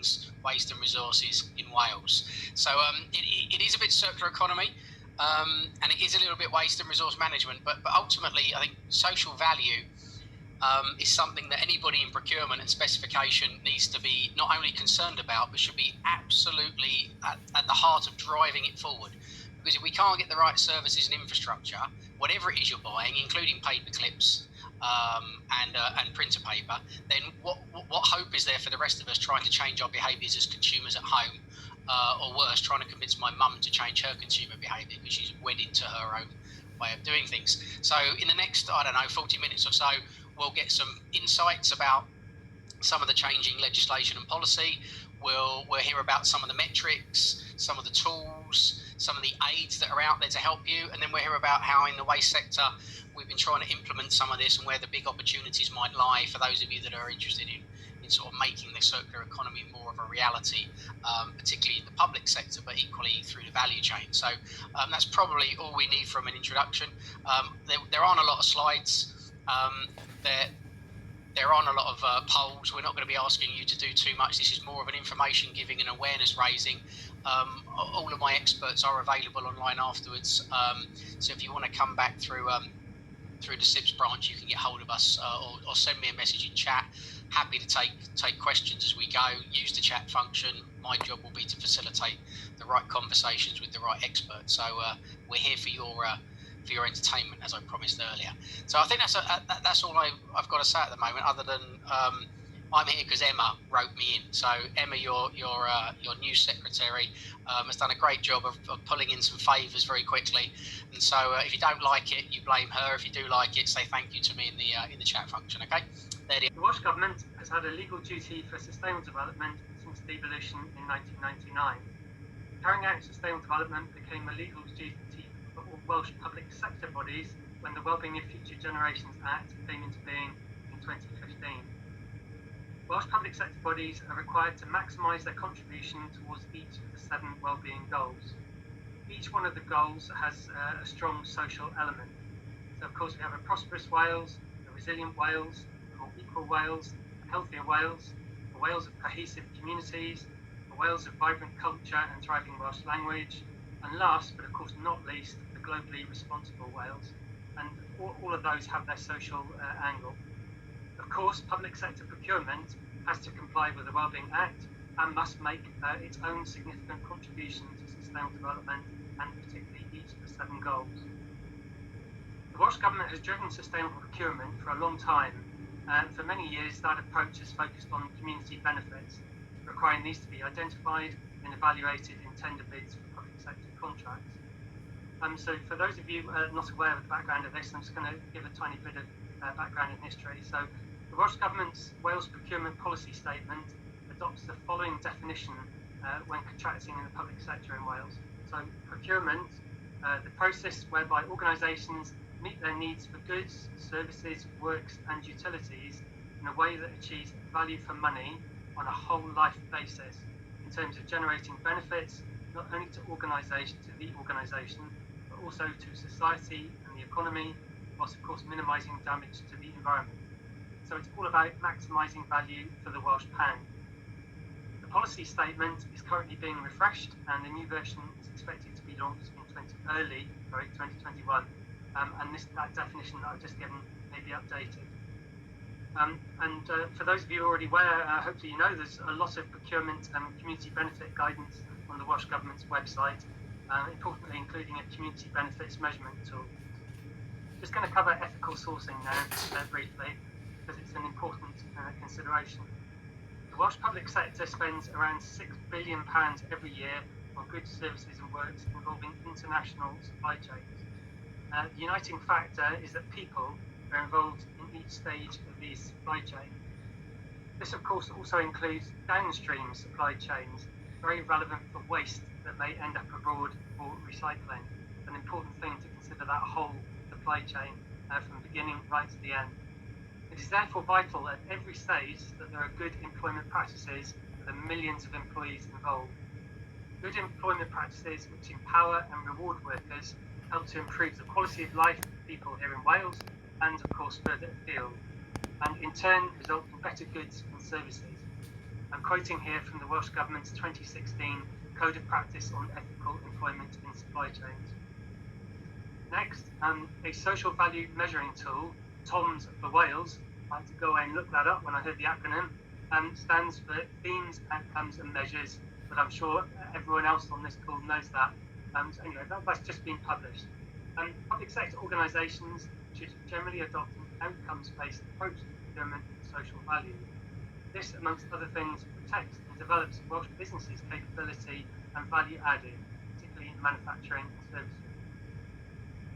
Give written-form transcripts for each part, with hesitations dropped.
things, waste and resources in Wales. So it is a bit circular economy, and it is a little bit waste and resource management, but ultimately I think social value is something that anybody in procurement and specification needs to be not only concerned about, but should be absolutely at the heart of driving it forward. Because if we can't get the right services and infrastructure, whatever it is you're buying, including paper clips and printer paper, then what hope is there for the rest of us trying to change our behaviours as consumers at home, or worse, trying to convince my mum to change her consumer behaviour because she's wedded to her own way of doing things. So in the next, 40 minutes or so, we'll get some insights about some of the changing legislation and policy. We'll hear about some of the metrics, some of the tools, some of the aids that are out there to help you, and then we'll hear about how in the waste sector we've been trying to implement some of this and where the big opportunities might lie for those of you that are interested in sort of making the circular economy more of a reality, particularly in the public sector, but equally through the value chain. So that's probably all we need from an introduction. There aren't a lot of slides. There aren't a lot of polls. We're not going to be asking you to do too much. This is more of an information giving and awareness raising. All of my experts are available online afterwards. So if you want to come back through the SIPS branch, you can get hold of us or send me a message in chat. Happy to take questions as we go. Use the chat function. My job will be to facilitate the right conversations with the right experts. So we're here for your entertainment, as I promised earlier. So I think that's all I've got to say at the moment, other than I'm here because Emma wrote me in. So Emma, your new secretary, has done a great job of pulling in some favours very quickly. And so if you don't like it, you blame her. If you do like it, say thank you to me in the chat function. Okay. The Welsh Government has had a legal duty for sustainable development since devolution in 1999. Carrying out sustainable development became a legal duty for all Welsh public sector bodies when the Wellbeing of Future Generations Act came into being in 2015. Welsh public sector bodies are required to maximise their contribution towards each of the 7 wellbeing goals. Each one of the goals has a strong social element. So of course we have a prosperous Wales, a resilient Wales, a more equal Wales, a healthier Wales, a Wales of cohesive communities, a Wales of vibrant culture and thriving Welsh language, and last but of course not least, the globally responsible Wales. And all of those have their social angle. Of course, public sector procurement has to comply with the Wellbeing Act and must make its own significant contribution to sustainable development and particularly each of the 7 goals. The Welsh Government has driven sustainable procurement for a long time, and for many years that approach has focused on community benefits, requiring these to be identified and evaluated in tender bids for public sector contracts. So for those of you not aware of the background of this, I'm just going to give a tiny bit of background and history. So the Welsh Government's Wales Procurement Policy Statement adopts the following definition when contracting in the public sector in Wales. So procurement, the process whereby organisations meet their needs for goods, services, works and utilities in a way that achieves value for money on a whole life basis in terms of generating benefits not only to the organisation, but also to society and the economy, whilst of course minimising damage to the environment. So it's all about maximising value for the Welsh pound. The policy statement is currently being refreshed and the new version is expected to be launched in 2021. And that definition that I've just given may be updated. For those of you already aware, hopefully you know there's a lot of procurement and community benefit guidance on the Welsh Government's website, importantly including a community benefits measurement tool. Just going to cover ethical sourcing now briefly, because it's an important consideration. The Welsh public sector spends around £6 billion every year on goods, services and works involving international supply chains. The uniting factor is that people are involved in each stage of the supply chain. This of course also includes downstream supply chains, very relevant for waste that may end up abroad for recycling. An important thing to consider that whole supply chain from the beginning right to the end. It is therefore vital at every stage that there are good employment practices for the millions of employees involved. Good employment practices which empower and reward workers help to improve the quality of life of people here in Wales and of course further afield, and in turn result in better goods and services. I'm quoting here from the Welsh Government's 2016 Code of Practice on Ethical Employment in Supply Chains. Next, a social value measuring tool, TOMS for Wales, I had to go away and look that up when I heard the acronym, stands for Themes, Outcomes and Measures, but I'm sure everyone else on this call knows that. So anyway, that's just been published. Public sector organisations should generally adopt an outcomes-based approach to procurement and social value. This, amongst other things, protects and develops Welsh businesses' capability and value added, particularly in manufacturing and services.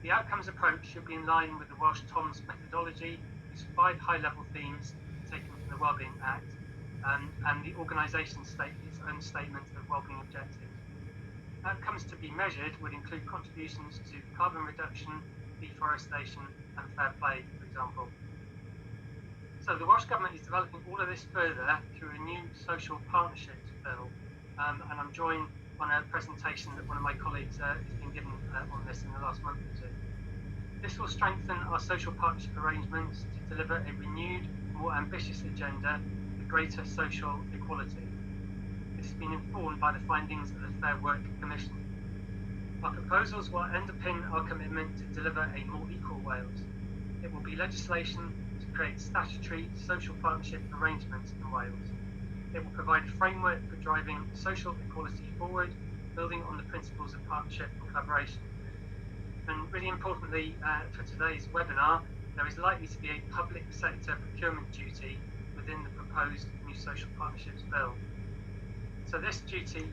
The outcomes approach should be in line with the Welsh TOMS methodology, whose 5 high-level themes taken from the Wellbeing Act, and the organisation its own statement of wellbeing objectives. Outcomes to be measured would include contributions to carbon reduction, deforestation, and fair play, for example. So the Welsh Government is developing all of this further through a new social partnerships bill, and I'm joined on a presentation that one of my colleagues has been given on this in the last month or two. This will strengthen our social partnership arrangements to deliver a renewed, more ambitious agenda for greater social equality. This has been informed by the findings of the Fair Work Commission. Our proposals will underpin our commitment to deliver a more equal Wales. It will be legislation to create statutory social partnership arrangements in Wales. It will provide a framework for driving social equality forward, building on the principles of partnership and collaboration. And really importantly for today's webinar, there is likely to be a public sector procurement duty within the proposed new social partnerships bill. So this duty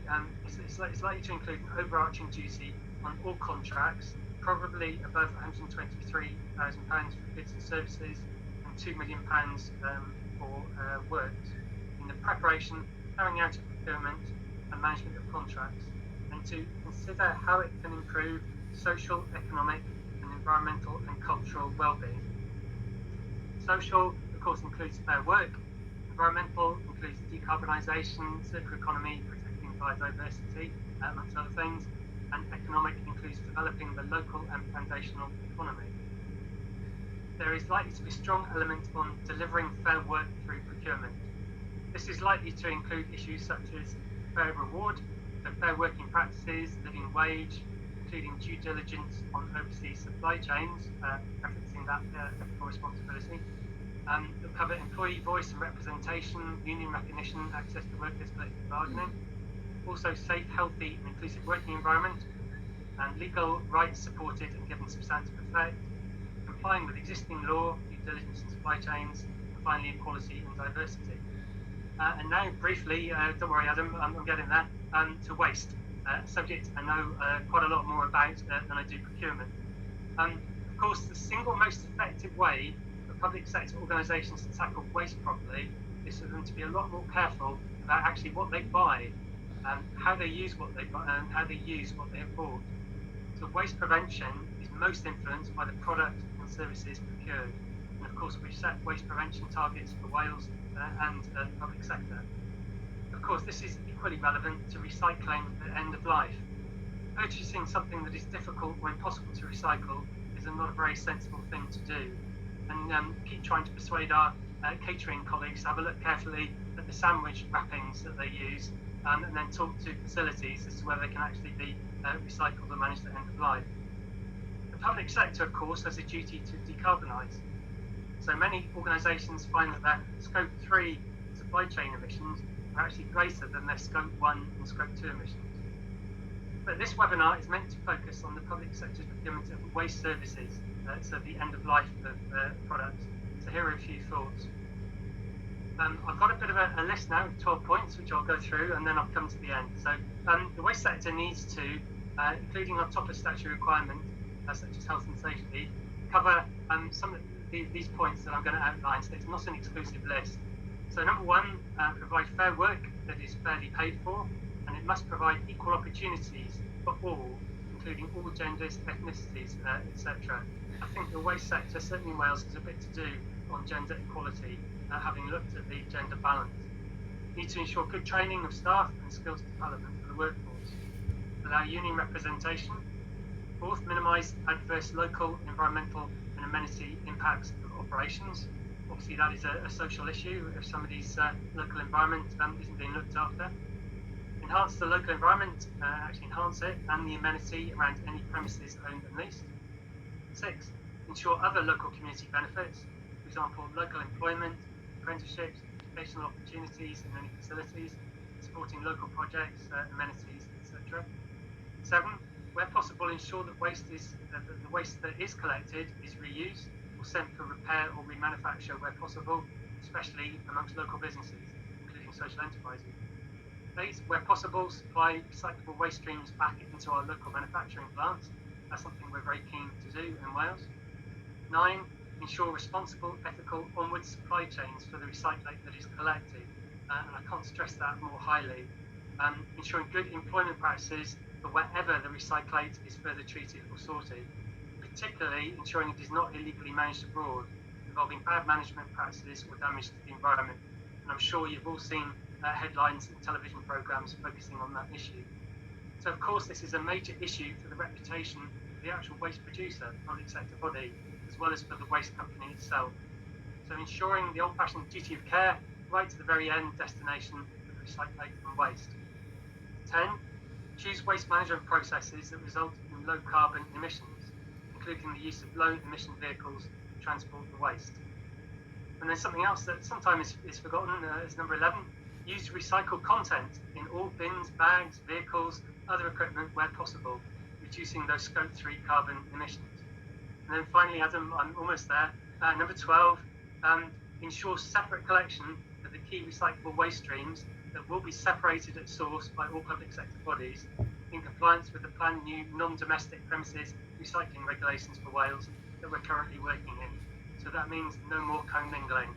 is likely to include an overarching duty on all contracts, probably above £123,000 for goods and services and £2 million for works, in the preparation, carrying out of procurement and management of contracts, and to consider how it can improve social, economic and environmental and cultural well-being. Social, of course, includes fair work. Environmental includes decarbonisation, circular economy, protecting biodiversity, amongst other things, and economic includes developing the local and foundational economy. There is likely to be a strong element on delivering fair work through procurement. This is likely to include issues such as fair reward, so fair working practices, living wage, including due diligence on overseas supply chains, referencing that ethical responsibility. It'll cover employee voice and representation, union recognition, access to workers' collective bargaining, also safe, healthy and inclusive working environment, and legal rights supported and given substantive effect, complying with existing law, due diligence in supply chains, and finally equality and diversity. And now briefly, don't worry Adam, I'm getting there, to waste, a subject I know quite a lot more about than I do procurement. Of course, the single most effective way public sector organisations to tackle waste properly is for them to be a lot more careful about actually what they buy, how they use what they buy, and how they use what they have bought. So waste prevention is most influenced by the products and services procured. And of course, we've set waste prevention targets for Wales and the public sector. Of course, this is equally relevant to recycling at end of life. Purchasing something that is difficult or impossible to recycle is not a very sensible thing to do. And keep trying to persuade our catering colleagues to have a look carefully at the sandwich wrappings that they use, and then talk to facilities as to whether they can actually be recycled or managed at end of life. The public sector, of course, has a duty to decarbonise. So many organisations find that their Scope 3 supply chain emissions are actually greater than their Scope 1 and Scope 2 emissions. But this webinar is meant to focus on the public sector's procurement of waste services, so the end of life of products. So here are a few thoughts. I've got a bit of a list now of 12 points, which I'll go through, and then I'll come to the end. So the waste sector needs to, including on top of statutory requirement, such as health and safety, cover some of these points that I'm going to outline. So it's not an exclusive list. So number one, provide fair work that is fairly paid for, and it must provide equal opportunities for all, including all genders, ethnicities, etc. I think the waste sector, certainly in Wales, has a bit to do on gender equality, having looked at the gender balance. Need to ensure good training of staff and skills development for the workforce. Allow union representation. Fourth, minimise adverse local, environmental and amenity impacts of operations. Obviously, that is a social issue if somebody's local environment isn't being looked after. Enhance the local environment, actually enhance it, and the amenity around any premises owned and leased. 6, ensure other local community benefits, for example, local employment, apprenticeships, educational opportunities in any facilities, supporting local projects, amenities, etc. 7, where possible, ensure that the waste that is collected is reused or sent for repair or remanufacture where possible, especially amongst local businesses, including social enterprises. 8, where possible, supply recyclable waste streams back into our local manufacturing plants. That's something we're very keen to do in Wales. 9, ensure responsible, ethical, onward supply chains for the recyclate that is collected. And I can't stress that more highly. Ensuring good employment practices for wherever the recyclate is further treated or sorted, particularly ensuring it is not illegally managed abroad, involving bad management practices or damage to the environment. And I'm sure you've all seen headlines and television programmes focusing on that issue. So of course this is a major issue for the reputation of the actual waste producer, public sector body, as well as for the waste company itself. So ensuring the old-fashioned duty of care right to the very end destination of the recyclate and waste. 10, choose waste management processes that result in low carbon emissions, including the use of low emission vehicles to transport the waste. And then something else that sometimes is forgotten is number 11, use recycled content in all bins, bags, vehicles, other equipment where possible, reducing those scope 3 carbon emissions. And then finally, Adam, I'm almost there, number 12, ensure separate collection of the key recyclable waste streams that will be separated at source by all public sector bodies in compliance with the planned new non-domestic premises recycling regulations for Wales that we're currently working in. So that means no more commingling.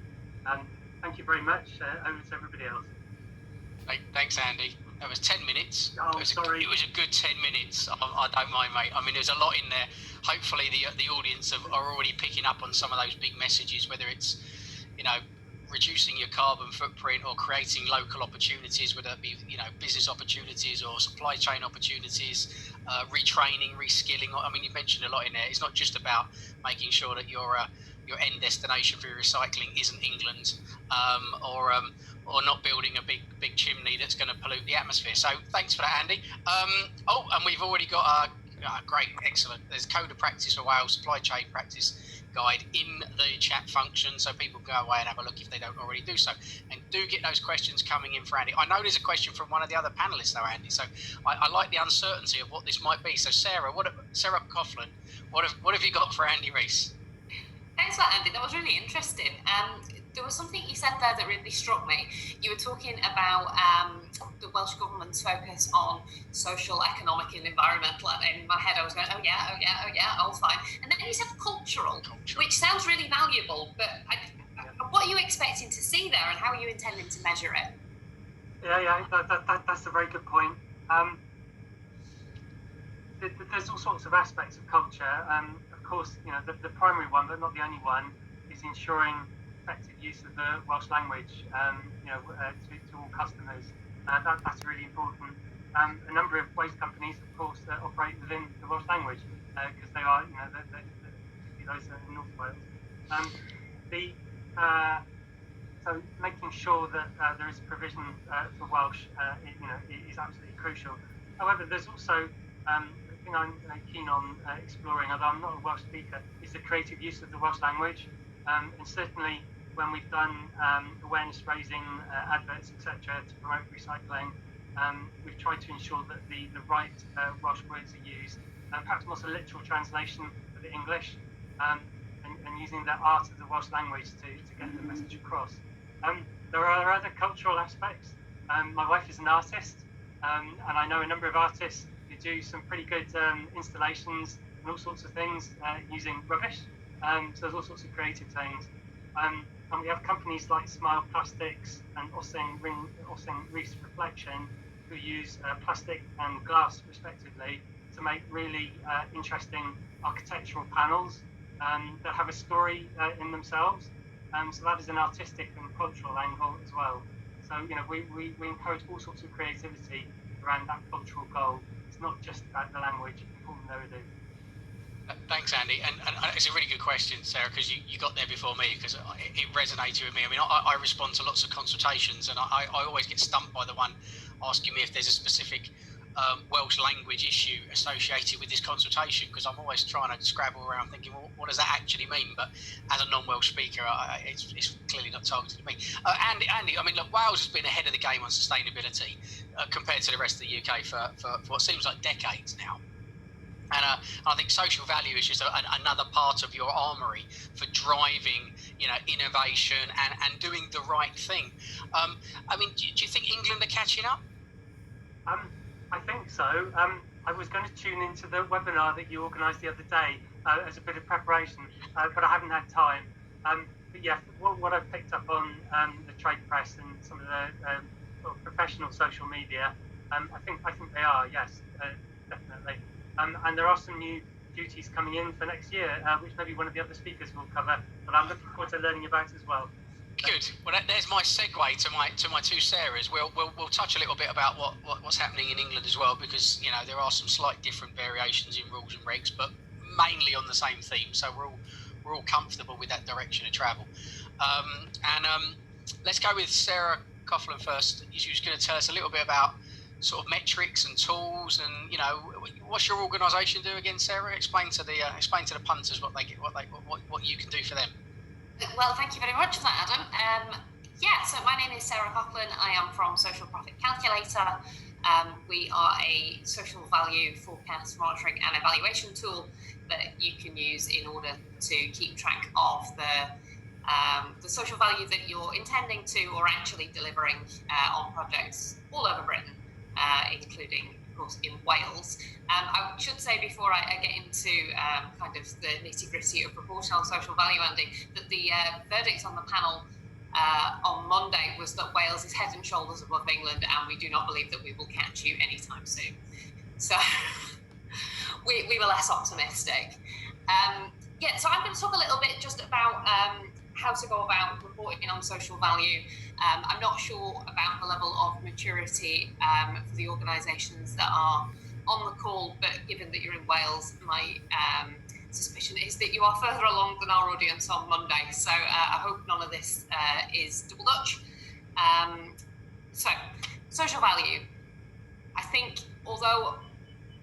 Thank you very much. Over to everybody else. Thanks, Andy. That was 10 minutes. Oh, sorry. It was a good 10 minutes. I don't mind, mate. I mean, there's a lot in there. Hopefully the audience are already picking up on some of those big messages, whether it's, reducing your carbon footprint or creating local opportunities, whether it be, business opportunities or supply chain opportunities, retraining, reskilling. I mean, you mentioned a lot in there. It's not just about making sure that your end destination for your recycling isn't England, or not building a big chimney that's going to pollute the atmosphere. So thanks for that, Andy. And we've already got great, excellent. There's Code of Practice for Wales, Supply Chain Practice Guide in the chat function, so people go away and have a look if they don't already do so. And do get those questions coming in for Andy. I know there's a question from one of the other panelists though, Andy, so I like the uncertainty of what this might be. So Sarah Coughlin, what have you got for Andy Rees? Thanks for that, Andy. That was really interesting. There was something you said there that really struck me. You were talking about the Welsh Government's focus on social, economic and environmental. And in my head I was going, oh yeah, all fine. And then you said cultural, which sounds really valuable, but what are you expecting to see there and how are you intending to measure it? Yeah, that's a very good point. There's all sorts of aspects of culture. Of course, the primary one, but not the only one, is ensuring effective use of the Welsh language, to all customers. That's really important. A number of waste companies, of course, operate within the Welsh language because they are, particularly those in North Wales. So making sure that there is provision for Welsh, is absolutely crucial. However, there's also the thing I'm keen on exploring, although I'm not a Welsh speaker, is the creative use of the Welsh language. And certainly when we've done awareness raising adverts, etc., to promote recycling, we've tried to ensure that the right Welsh words are used, and perhaps not a literal translation of the English, and using the art of the Welsh language to get the message across. There are other cultural aspects. My wife is an artist, and I know a number of artists who do some pretty good installations and all sorts of things using rubbish. So there's all sorts of creative things. And we have companies like Smile Plastics and Ossing Reefs Reflection who use plastic and glass respectively to make really interesting architectural panels that have a story in themselves. So that is an artistic and cultural angle as well. So we encourage all sorts of creativity around that cultural goal. It's not just about the language, important though it is. Thanks, Andy. And it's a really good question, Sarah, because you got there before me, because it resonated with me. I mean, I respond to lots of consultations, and I always get stumped by the one asking me if there's a specific Welsh language issue associated with this consultation, because I'm always trying to scrabble around thinking, well, what does that actually mean? But as a non-Welsh speaker, it's clearly not targeted at me. Andy, I mean, look, Wales has been ahead of the game on sustainability compared to the rest of the UK for what seems like decades now. And I think social value is just another part of your armoury for driving, innovation and doing the right thing. I mean, do you think England are catching up? I think so. I was going to tune into the webinar that you organised the other day as a bit of preparation, but I haven't had time. But yeah, what I've picked up on the trade press and some of the professional social media, I think they are, yes, definitely. And there are some new duties coming in for next year, which maybe one of the other speakers will cover, but I'm looking forward to learning about as well. Good. Well, there's my segue to my two Sarahs. We'll touch a little bit about what's happening in England as well, because there are some slight different variations in rules and regs, but mainly on the same theme. So we're all comfortable with that direction of travel. Let's go with Sarah Coughlin first. She's going to tell us a little bit about sort of metrics and tools, and what's your organisation do again, Sarah? Explain to the punters what you can do for them. Well, thank you very much for that, Adam. So my name is Sarah Coughlin. I am from Social Profit Calculator. We are a social value forecast, monitoring and evaluation tool that you can use in order to keep track of the social value that you're intending to or actually delivering on projects all over Britain, including, of course, in Wales. I should say, before I get into kind of the nitty-gritty of reporting on social value, Andy, that the verdict on the panel on Monday was that Wales is head and shoulders above England, and we do not believe that we will catch you anytime soon. So we were less optimistic. So I'm going to talk a little bit just about how to go about reporting on social value. I'm not sure about the level of maturity for the organisations that are on the call, but given that you're in Wales, my suspicion is that you are further along than our audience on Monday. So I hope none of this is double Dutch. So social value. I think although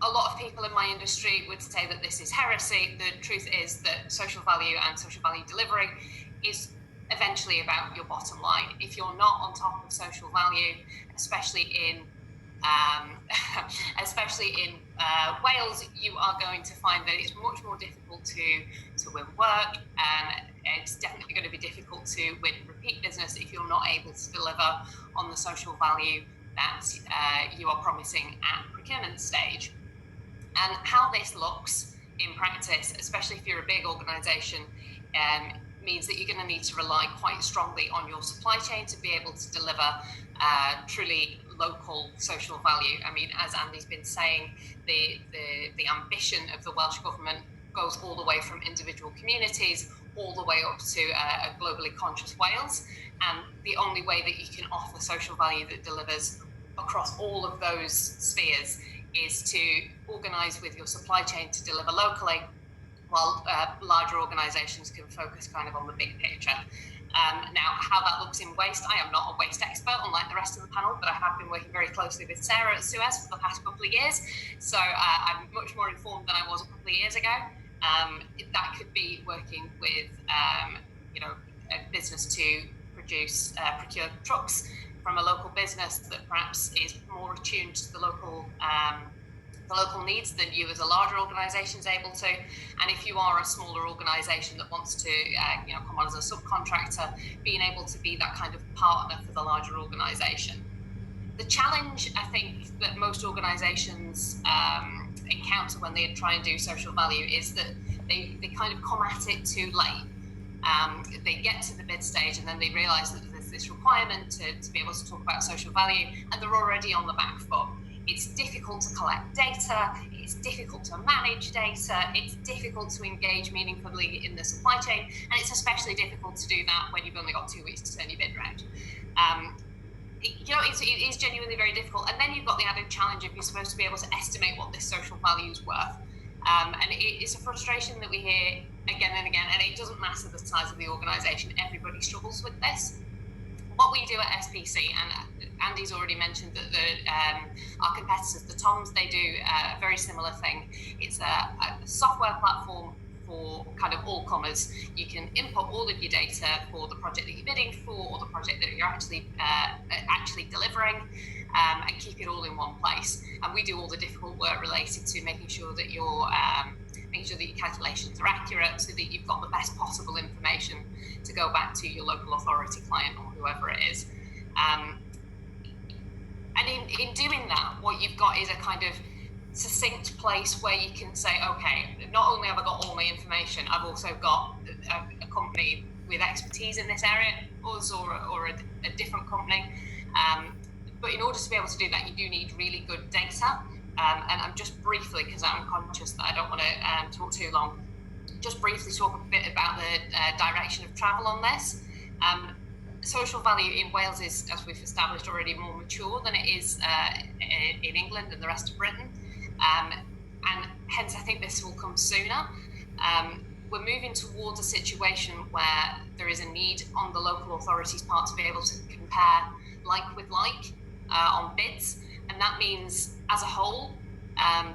a lot of people in my industry would say that this is heresy, the truth is that social value and social value delivery is eventually about your bottom line. If you're not on top of social value, especially in Wales, you are going to find that it's much more difficult to win work, and it's definitely going to be difficult to win repeat business if you're not able to deliver on the social value that you are promising at procurement stage. And how this looks in practice, especially if you're a big organisation, means that you're going to need to rely quite strongly on your supply chain to be able to deliver truly local social value. I mean, as Andy's been saying, the ambition of the Welsh Government goes all the way from individual communities all the way up to a globally conscious Wales. And the only way that you can offer social value that delivers across all of those spheres is to organise with your supply chain to deliver locally, while larger organisations can focus kind of on the big picture. Now, how that looks in waste, I am not a waste expert, unlike the rest of the panel, but I have been working very closely with Sarah at Suez for the past couple of years, so I'm much more informed than I was a couple of years ago. That could be working with, a business to procure trucks from a local business that perhaps is more attuned to the local needs than you as a larger organisation is able to. And if you are a smaller organisation that wants to come on as a subcontractor, being able to be that kind of partner for the larger organisation. The challenge, I think, that most organisations encounter when they try and do social value is that they kind of come at it too late. They get to the bid stage and then they realise that there's this requirement to be able to talk about social value, and they're already on the back foot. It's difficult to collect data, it's difficult to manage data, it's difficult to engage meaningfully in the supply chain, and it's especially difficult to do that when you've only got 2 weeks to turn your bid round. It is genuinely very difficult. And then you've got the added challenge of you're supposed to be able to estimate what this social value is worth. And it's a frustration that we hear again and again, and it doesn't matter the size of the organisation, everybody struggles with this. What we do at SPC, and Andy's already mentioned that our competitors, the Toms, they do a very similar thing. It's a software platform for kind of all comers. You can input all of your data for the project that you're bidding for or the project that you're actually delivering, and keep it all in one place. And we do all the difficult work related to making sure that your calculations are accurate, so that you've got the best possible information to go back to your local authority client or whoever it is. And in doing that, what you've got is a kind of succinct place where you can say, okay, not only have I got all my information, I've also got a company with expertise in this area, us or a different company. But in order to be able to do that, you do need really good data. And I'm just briefly, because I'm conscious that I don't want to talk too long, just briefly talk a bit about the direction of travel on this. Social value in Wales is, as we've established already, more mature than it is in England and the rest of Britain. And hence I think this will come sooner. We're moving towards a situation where there is a need on the local authorities' part to be able to compare like with like on bids. And that means, as a whole,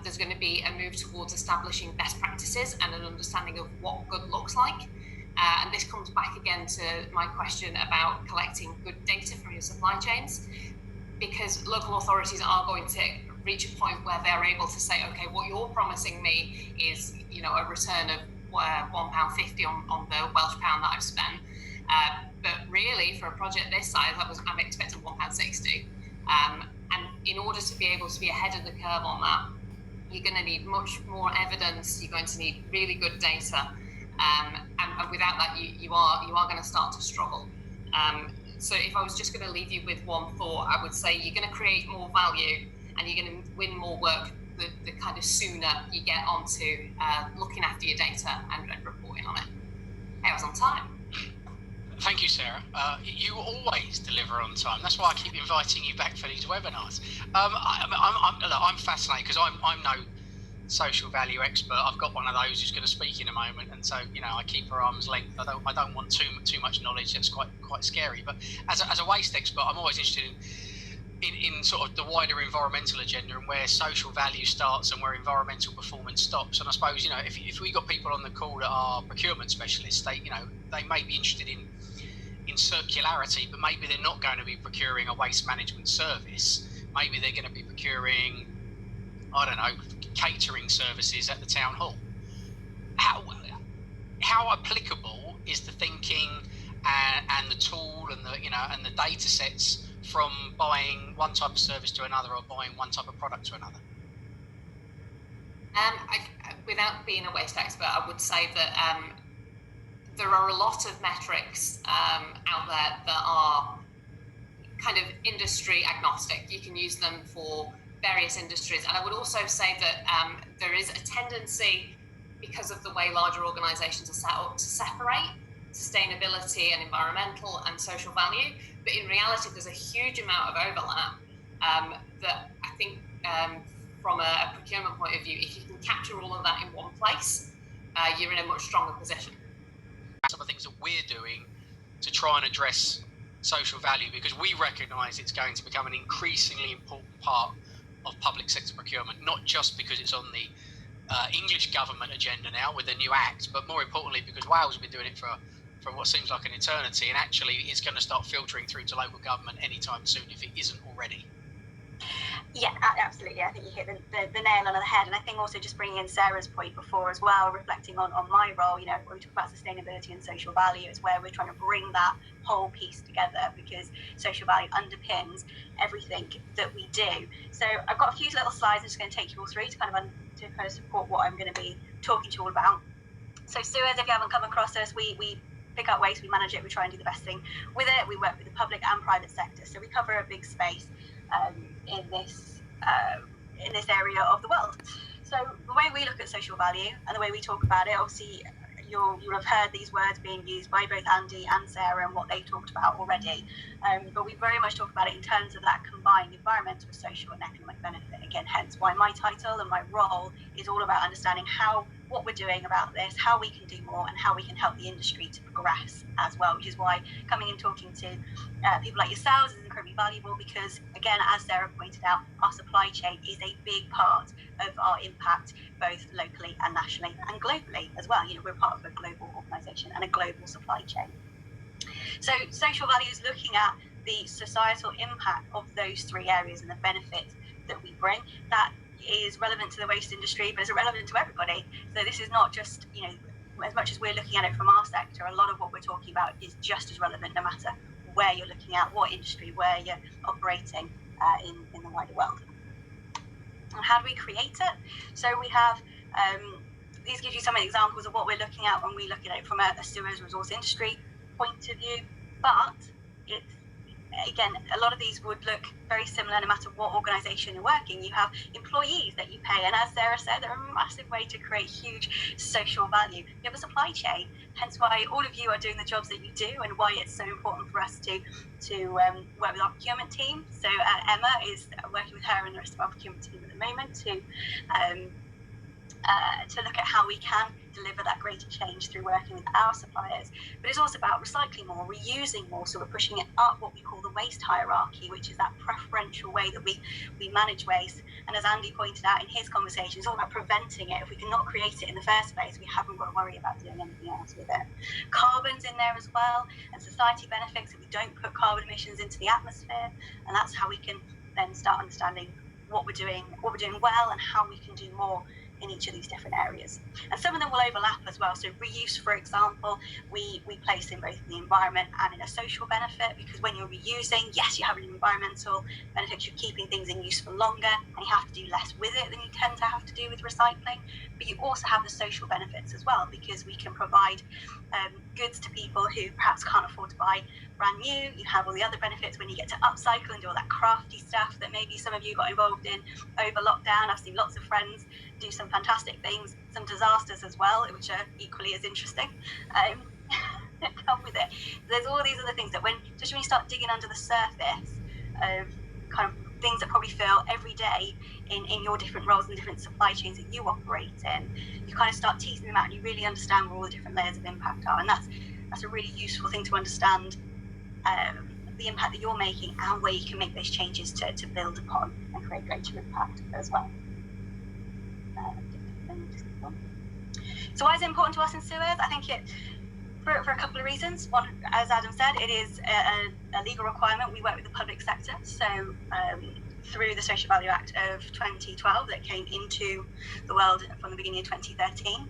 there's going to be a move towards establishing best practices and an understanding of what good looks like. And this comes back again to my question about collecting good data from your supply chains, because local authorities are going to reach a point where they're able to say, okay, what you're promising me is, a return of £1.50 on the Welsh pound that I've spent. But really, for a project this size, I'm expecting £1.60. And in order to be able to be ahead of the curve on that, you're going to need much more evidence. You're going to need really good data, and without that, you are going to start to struggle. So if I was just going to leave you with one thought, I would say you're going to create more value, and you're going to win more work the kind of sooner you get onto looking after your data and reporting on it. I was on time. Thank you, Sarah. You always deliver on time. That's why I keep inviting you back for these webinars. I'm fascinated because I'm no social value expert. I've got one of those who's going to speak in a moment, and so I keep her arm's length. I don't want too much knowledge. That's quite scary. But as a waste expert, I'm always interested in sort of the wider environmental agenda and where social value starts and where environmental performance stops. And I suppose if we got people on the call that are procurement specialists, they may be interested in circularity, but maybe they're not going to be procuring a waste management service. Maybe they're going to be procuring, I don't know, catering services at the town hall. How applicable is the thinking and the tool and the data sets from buying one type of service to another or buying one type of product to another? Without being a waste expert, I would say that there are a lot of metrics out there that are kind of industry agnostic. You can use them for various industries. And I would also say that there is a tendency, because of the way larger organisations are set up, to separate sustainability and environmental and social value. But in reality, there's a huge amount of overlap that I think from a procurement point of view, if you can capture all of that in one place, you're in a much stronger position. Some of the things that we're doing to try and address social value, because we recognise it's going to become an increasingly important part of public sector procurement, not just because it's on the English government agenda now with the new act, but more importantly because Wales has been doing it for what seems like an eternity, and actually it's going to start filtering through to local government anytime soon if it isn't already. Yeah, absolutely. I think you hit the nail on the head. And I think also just bringing in Sarah's point before as well, reflecting on my role, when we talk about sustainability and social value, is where we're trying to bring that whole piece together, because social value underpins everything that we do. So I've got a few little slides I'm just going to take you all through to kind of support what I'm going to be talking to you all about. So sewers, if you haven't come across us, we pick up waste, we manage it, we try and do the best thing with it. We work with the public and private sector, so we cover a big space in this area of the world. So the way we look at social value and the way we talk about it, obviously you'll have heard these words being used by both Andy and Sarah and what they've talked about already. But we very much talk about it in terms of that combined environmental, social and economic benefit. Again, hence why my title and my role is all about understanding what we're doing about this, how we can do more, and how we can help the industry to progress as well, which is why coming and talking to people like yourselves is incredibly valuable, because again, as Sarah pointed out, our supply chain is a big part of our impact, both locally and nationally and globally as well. We're part of a global organisation and a global supply chain. So social value is looking at the societal impact of those three areas and the benefits that we bring. That is relevant to the waste industry, but it's relevant to everybody. So this is not just, as much as we're looking at it from our sector, a lot of what we're talking about is just as relevant no matter where you're looking at, what industry, where you're operating in the wider world. And how do we create it? So we have, these give you some examples of what we're looking at when we look at it from a sewers resource industry point of view, but it's, again, a lot of these would look very similar no matter what organisation you're working. You have employees that you pay, and as Sarah said, they're a massive way to create huge social value. You have a supply chain, hence why all of you are doing the jobs that you do and why it's so important for us to work with our procurement team. So Emma is working with her and the rest of our procurement team at the moment to look at how we can deliver that greater change through working with our suppliers. But it's also about recycling more, reusing more, so we're pushing it up what we call the waste hierarchy, which is that preferential way that we manage waste. And as Andy pointed out in his conversation, it's all about preventing it. If we cannot create it in the first place, we haven't got to worry about doing anything else with it. Carbon's in there as well, and society benefits if we don't put carbon emissions into the atmosphere, and that's how we can then start understanding what we're doing well and how we can do more in each of these different areas. And some of them will overlap as well. So reuse, for example, we place in both the environment and in a social benefit, because when you're reusing, yes, you have an environmental benefit, you're keeping things in use for longer, and you have to do less with it than you tend to have to do with recycling. But you also have the social benefits as well, because we can provide goods to people who perhaps can't afford to buy brand new. You have all the other benefits when you get to upcycle and do all that crafty stuff that maybe some of you got involved in over lockdown. I've seen lots of friends do some fantastic things, some disasters as well, which are equally as interesting. Come with it. There's all these other things that when you start digging under the surface of kind of things that probably feel every day in your different roles and different supply chains that you operate in, you kind of start teasing them out and you really understand where all the different layers of impact are. And that's a really useful thing to understand, the impact that you're making and where you can make those changes to build upon and create greater impact as well. So why is it important to us in sewers? I think for a couple of reasons. One, as Adam said, it is a legal requirement. We work with the public sector, so through the Social Value Act of 2012 that came into the world from the beginning of 2013,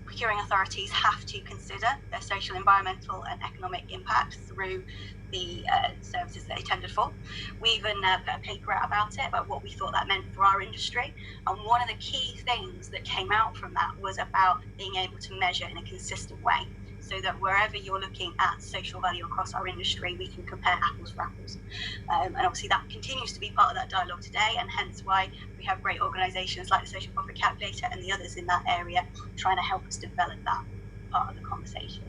procuring authorities have to consider their social, environmental and economic impact through the services that they tendered for. We even put a paper out about it, about what we thought that meant for our industry. And one of the key things that came out from that was about being able to measure in a consistent way, so that wherever you're looking at social value across our industry, we can compare apples for apples. And obviously that continues to be part of that dialogue today, and hence why we have great organisations like the Social Profit Calculator and the others in that area trying to help us develop that part of the conversation.